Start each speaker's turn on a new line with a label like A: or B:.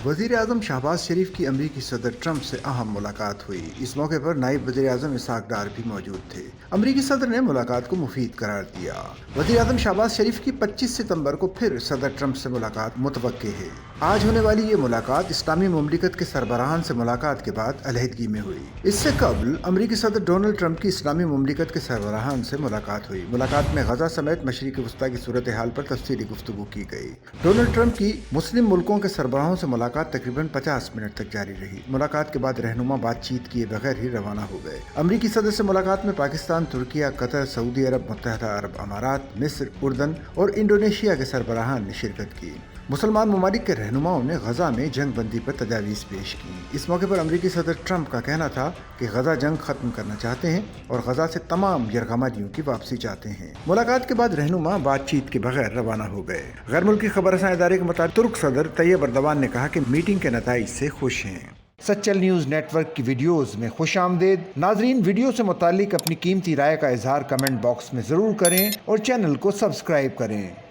A: वज़ीर आज़म शहबाज शरीफ की अमरीकी सदर ट्रंप से अहम मुलाकात हुई। इस मौके पर नायब वज़ीर आज़म इसहाक डार भी मौजूद थे। अमरीकी सदर ने मुलाकात को मुफीद करार दिया। वज़ीर आज़म शहबाज शरीफ की 25 सितंबर को फिर सदर ट्रंप से मुलाकात मुतवक्के है। आज होने वाली ये मुलाकात इस्लामी मुमलिकत के सरबराहान से मुलाकात के बाद अलहदगी में हुई। इससे कबल अमरीकी सदर डोनाल्ड ट्रंप की इस्लामी मुमलिकत के सरबराहान से मुलाकात हुई। मुलाकात में गजा समेत मशरिक़ वस्ता की सूरत हाल पर तफसीली गुफ्तगू की गई। डोनाल्ड ट्रंप की मुस्लिम मुल्कों के सरबराहों से मुलाकात तकरीबन 50 मिनट तक जारी रही। मुलाकात के बाद रहनुमा बातचीत किए बगैर ही रवाना हो गए। अमरीकी सदर से मुलाकात में पाकिस्तान, तुर्किया, कतर, सऊदी अरब, मुत्तहदा अरब अमारात, मिस्र, उर्दन और इंडोनेशिया के सरबराहान ने शिरकत की। मुसलमान ममालिक के रहनुमाओं ने गजा में जंग बंदी पर तजावीज़ पेश की। इस मौके पर अमरीकी सदर ट्रंप का कहना था कि गजा जंग खत्म करना चाहते हैं और गजा से तमाम यरगमादियों की वापसी चाहते हैं। मुलाकात के बाद रहनुमा बातचीत के बगैर रवाना हो गए। गैर मुल्की खबर रसां इदारे के मुताबिक तुर्क सदर तैयब अर्दवान ने कहा कि मीटिंग के नताइज से खुश हैं। सच्चल न्यूज़ नेटवर्क की वीडियोस में खुश आमदेद। नाजरीन, वीडियो से मुतालिक अपनी कीमती राय का इजहार कमेंट बॉक्स में ज़रूर करें और चैनल को सब्सक्राइब करें।